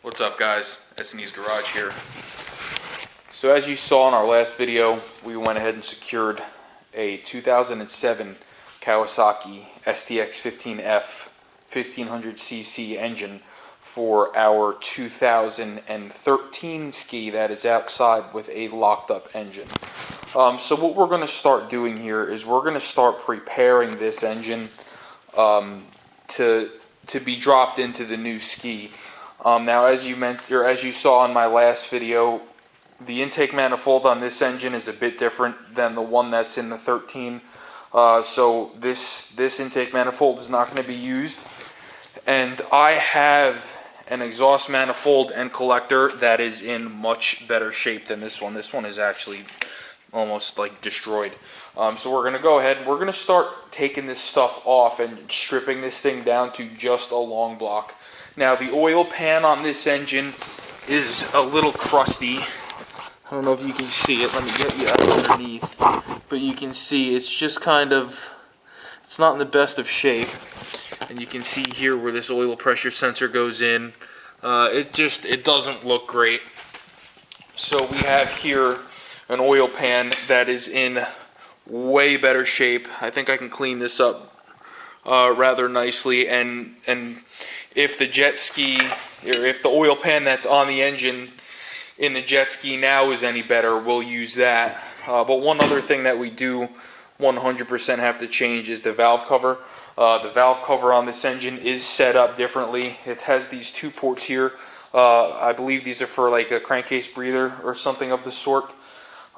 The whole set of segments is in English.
What's up, guys? S&E's Garage here. So as you saw in our last video, we went ahead and secured a 2007 Kawasaki STX 15F 1500cc engine for our 2013 ski that is outside with a locked up engine. So what we're going to start doing here is we're going to start preparing this engine to be dropped into the new ski. Now, as you saw in my last video, the intake manifold on this engine is a bit different than the one that's in the 13. So this intake manifold is not going to be used, and I have an exhaust manifold and collector that is in much better shape than this one. This one is actually almost like destroyed. So we're going to go ahead and we're going to start taking this stuff off and stripping this thing down to just a long block. Now, the oil pan on this engine is a little crusty. I don't know if you can see it. Let me get you out underneath. But you can see it's just kind of, it's not in the best of shape. And you can see here where this oil pressure sensor goes in. It doesn't look great. So we have here an oil pan that is in way better shape. I think I can clean this up rather nicely, and if the jet ski, or if the oil pan that's on the engine in the jet ski now is any better, we'll use that. But one other thing that we do 100% have to change is the valve cover. The valve cover on this engine is set up differently. It has these two ports here. I believe these are for like a crankcase breather or something of the sort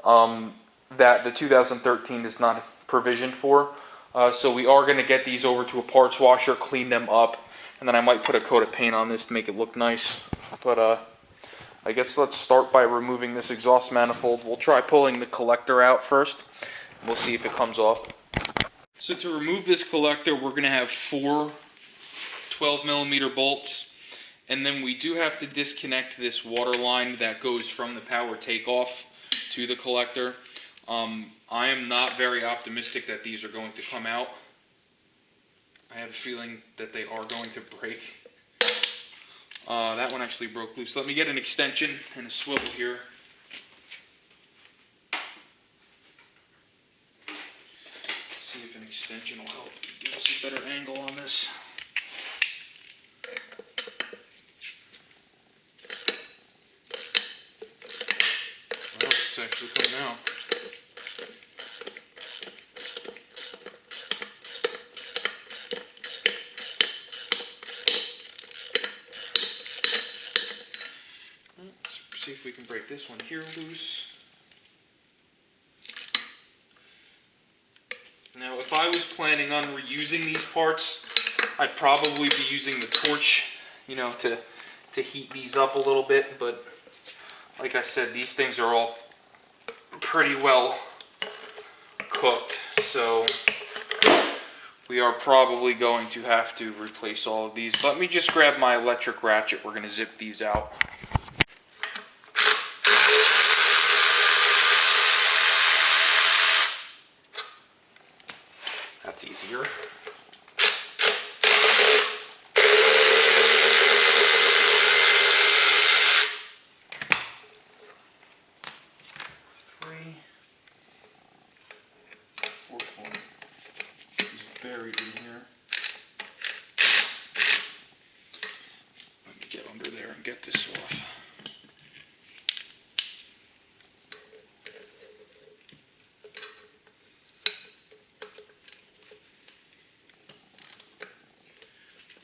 that the 2013 is not provisioned for. So we are going to get these over to a parts washer, clean them up, and then I might put a coat of paint on this to make it look nice. But I guess let's start by removing this exhaust manifold. We'll try pulling the collector out first. We'll see if it comes off. So to remove this collector, we're going to have 4 12mm bolts. And then we do have to disconnect this water line that goes from the power takeoff to the collector. I am not very optimistic that these are going to come out. I have a feeling that they are going to break. That one actually broke loose. Let me get an extension and a swivel here. Let's see if an extension will help give us a better angle on this. Well, it's actually coming out. See if we can break this one here loose. Now, if I was planning on reusing these parts, I'd probably be using the torch, to heat these up a little bit. But like I said, these things are all pretty well cooked, so we are probably going to have to replace all of these. Let me just grab my electric ratchet. We're going to zip these out. That's easier. Fourth one is buried in here. Let me get under there and get this off.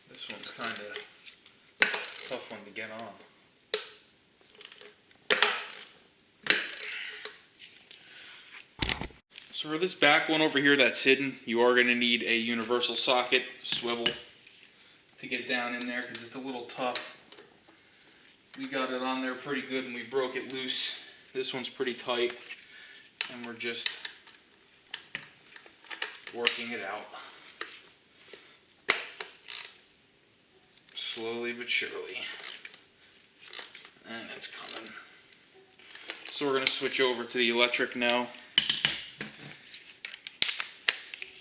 This one's kind of tough one to get on. So for this back one over here that's hidden, you are going to need a universal socket swivel to get down in there because it's a little tough. We got it on there pretty good and we broke it loose. This one's pretty tight and we're just working it out. Slowly but surely. And it's coming. So we're going to switch over to the electric now.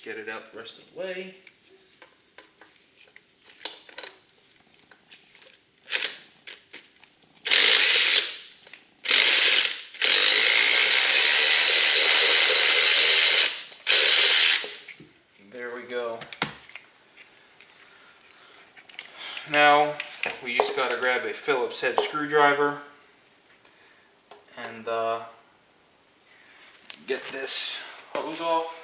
Get it out the rest of the way. now we just got to grab a Phillips head screwdriver and get this hose off.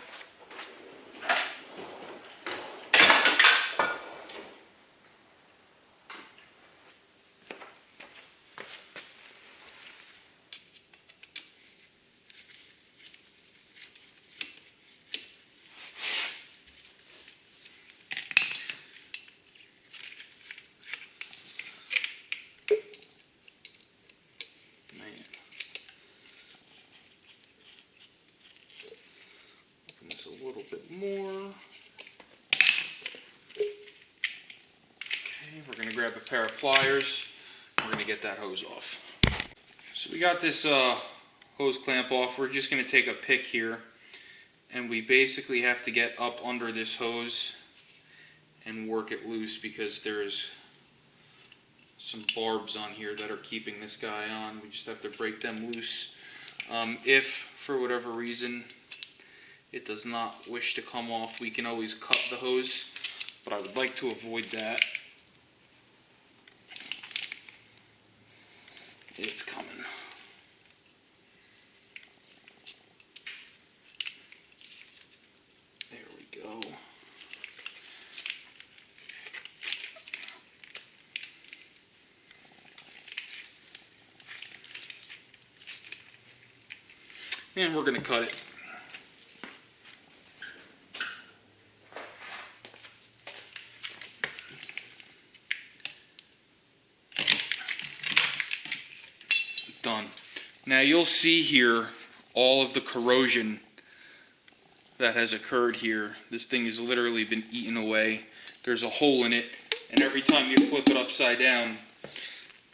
Open this a little bit more. Okay, we're going to grab a pair of pliers. We're going to get that hose off. So we got this hose clamp off. We're just going to take a pick here, and we basically have to get up under this hose and work it loose because there's some barbs on here that are keeping this guy on. We just have to break them loose. If for whatever reason it does not wish to come off, we can always cut the hose, but I would like to avoid that. It's coming. There we go. And we're going to cut it. Done. Now you'll see here all of the corrosion that has occurred here. This thing has literally been eaten away. There's a hole in it, and every time you flip it upside down,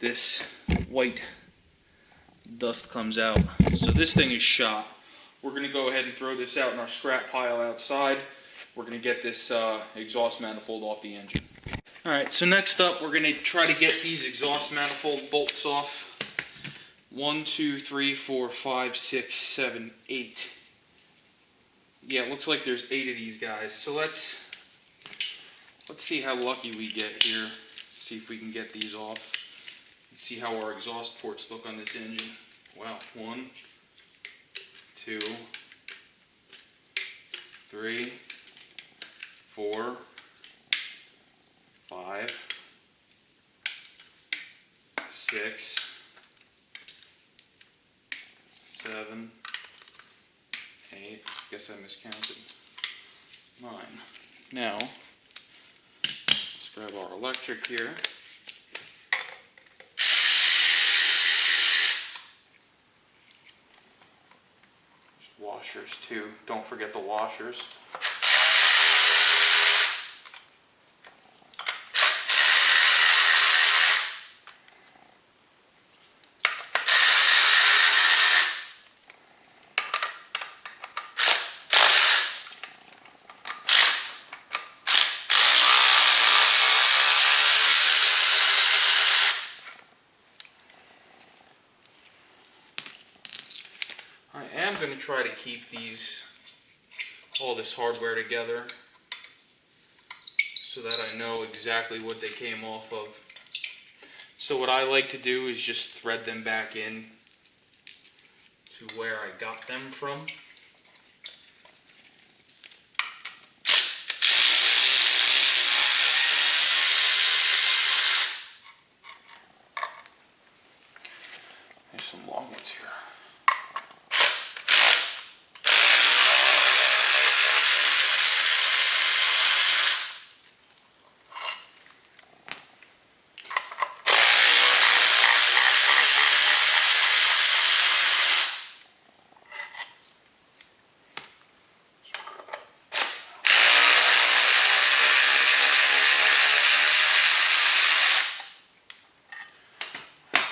this white dust comes out. So this thing is shot. We're going to go ahead and throw this out in our scrap pile outside. We're going to get this exhaust manifold off the engine. Alright, so next up we're going to try to get these exhaust manifold bolts off. 1, 2, 3, 4, 5, 6, 7, 8. Yeah, it looks like there's 8 of these guys. So let's see how lucky we get here. See if we can get these off. See how our exhaust ports look on this engine. Wow, 1, 2, 3, 4, 5, 6, 7, 8, guess I miscounted, 9. Now, let's grab our electric here. There's washers too, don't forget the washers. I am going to try to keep all this hardware together so that I know exactly what they came off of. So what I like to do is just thread them back in to where I got them from. There's some long ones here.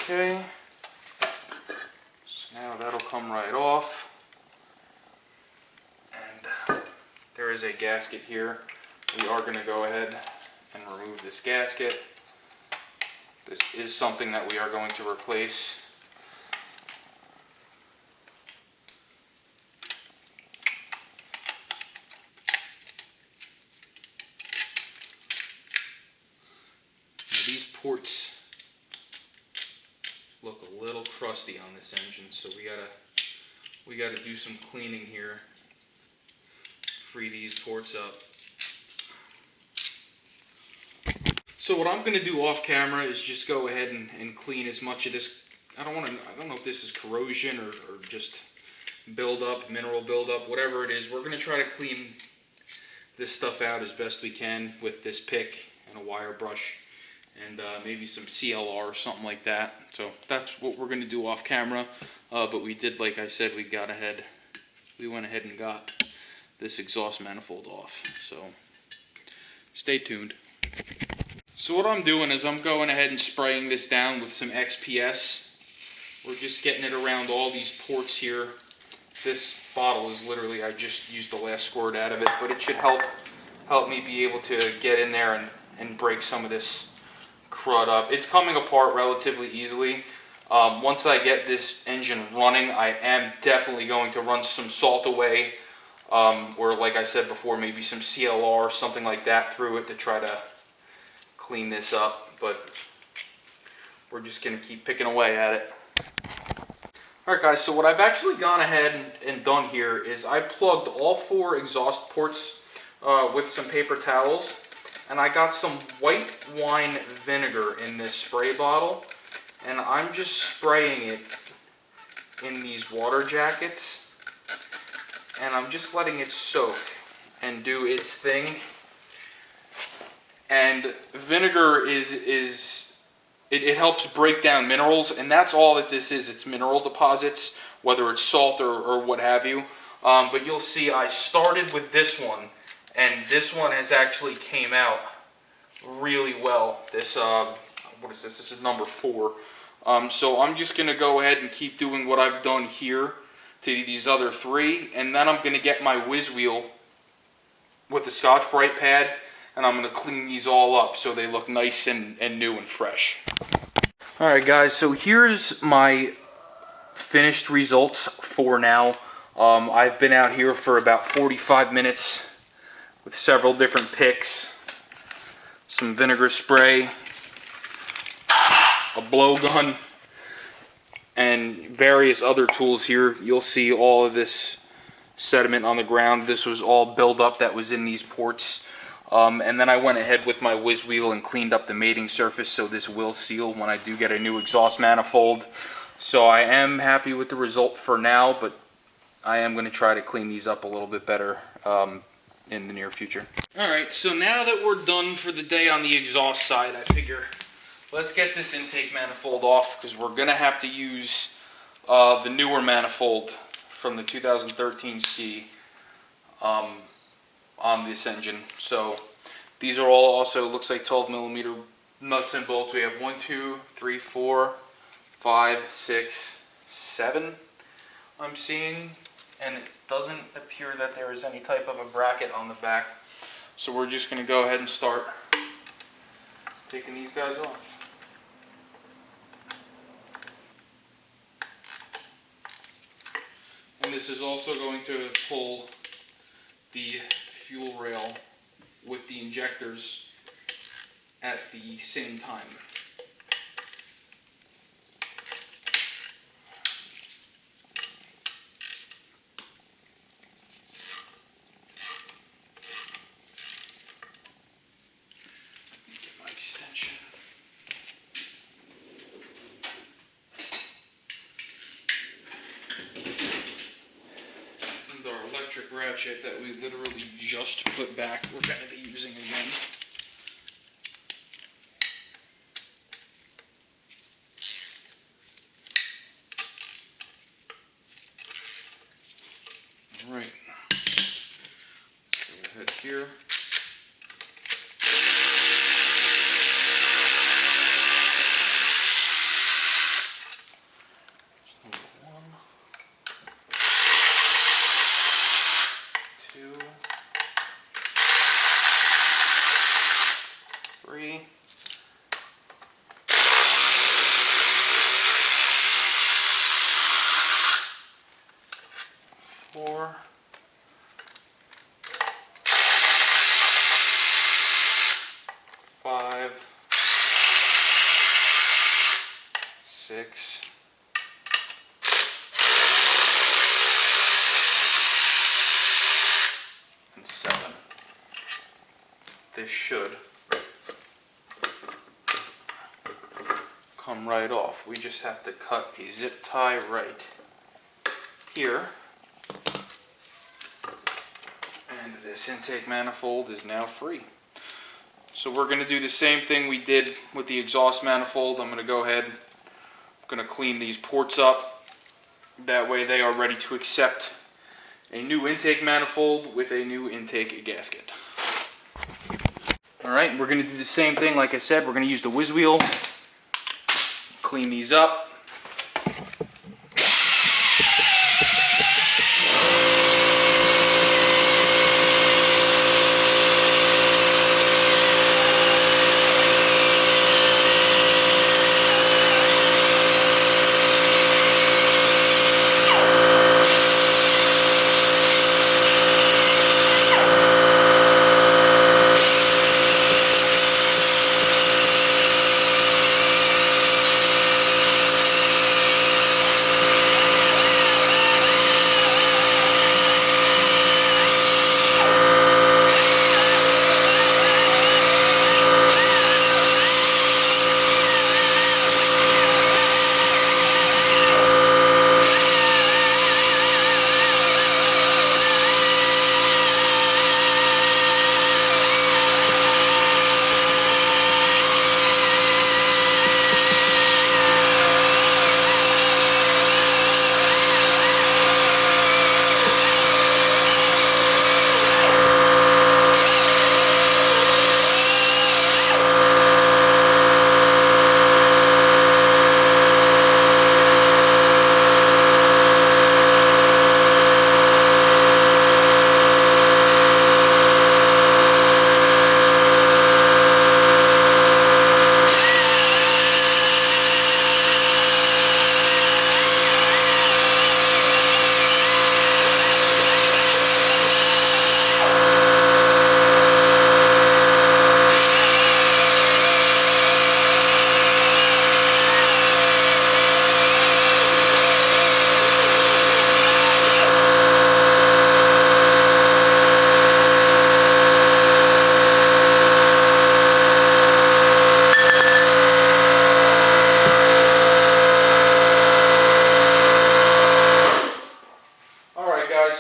Okay, so now that'll come right off, and there is a gasket here. We are going to go ahead and remove this gasket. This is something that we are going to replace. ports look a little crusty on this engine, so we gotta do some cleaning here. Free these ports up. So what I'm gonna do off camera is just go ahead and clean as much of this. I don't know if this is corrosion or just buildup, mineral buildup, whatever it is. We're gonna try to clean this stuff out as best we can with this pick and a wire brush and maybe some CLR or something like that. So that's what we're gonna do off camera. But we did, like I said, we went ahead and got this exhaust manifold off. So stay tuned. So what I'm doing is I'm going ahead and spraying this down with some XPS. We're just getting it around all these ports here. This bottle is literally, I just used the last squirt out of it, but it should help me be able to get in there and break some of this crud up. It's coming apart relatively easily. Once I get this engine running, I am definitely going to run some salt away, or like I said before, maybe some CLR, something like that through it to try to clean this up, but we're just going to keep picking away at it. Alright guys, so what I've actually gone ahead and done here is I plugged all 4 exhaust ports with some paper towels, and I got some white wine vinegar in this spray bottle, and I'm just spraying it in these water jackets, and I'm just letting it soak and do its thing. And vinegar it helps break down minerals, and that's all that this is. It's mineral deposits, whether it's salt or what have you. But you'll see I started with this one, and this one has actually came out really well. This, what is this? This is number 4. So I'm just going to go ahead and keep doing what I've done here to these other 3, and then I'm going to get my whiz wheel with the Scotch-Brite pad, and I'm going to clean these all up so they look nice and new and fresh. Alright guys, so here's my finished results for now. I've been out here for about 45 minutes with several different picks, some vinegar spray, a blowgun, and various other tools here. You'll see all of this sediment on the ground. This was all buildup that was in these ports. And then I went ahead with my whiz wheel and cleaned up the mating surface so this will seal when I do get a new exhaust manifold. So I am happy with the result for now, but I am going to try to clean these up a little bit better in the near future. Alright, so now that we're done for the day on the exhaust side, I figure let's get this intake manifold off, because we're going to have to use the newer manifold from the 2013 ski on this engine. So these are all also, looks like 12mm nuts and bolts. We have 1, 2, 3, 4, 5, 6, 7 I'm seeing, and it doesn't appear that there is any type of a bracket on the back. So we're just going to go ahead and start taking these guys off. And this is also going to pull the fuel rail with the injectors at the same time. Get my extension. And our electric ratchet that we literally just put back, we're going to be using again. Alright, let's go ahead here. Number 1, 2, 3. 4. 5. 6, and 7. This should come right off. We just have to cut a zip tie right here. And this intake manifold is now free. So we're going to do the same thing we did with the exhaust manifold. I'm going to go ahead, I'm going to clean these ports up. That way they are ready to accept a new intake manifold with a new intake gasket. Alright, we're going to do the same thing. Like I said, we're going to use the whiz wheel, clean these up.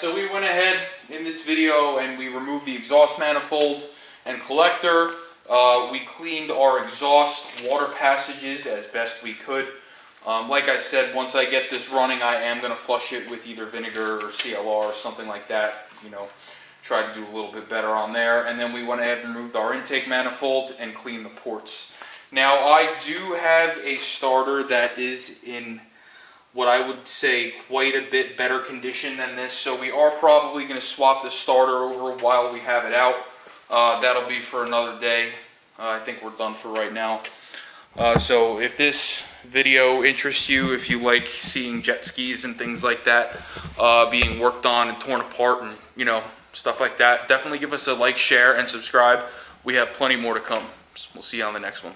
So we went ahead in this video and we removed the exhaust manifold and collector. We cleaned our exhaust water passages as best we could. Like I said, once I get this running, I am going to flush it with either vinegar or CLR or something like that. You know, try to do a little bit better on there. And then we went ahead and removed our intake manifold and cleaned the ports. Now I do have a starter that is in what I would say quite a bit better condition than this, so we are probably going to swap the starter over while we have it out. That'll be for another day. I think we're done for right now. So if this video interests you, if you like seeing jet skis and things like that being worked on and torn apart and, you know, stuff like that, definitely give us a like, share, and subscribe. We have plenty more to come. We'll see you on the next one.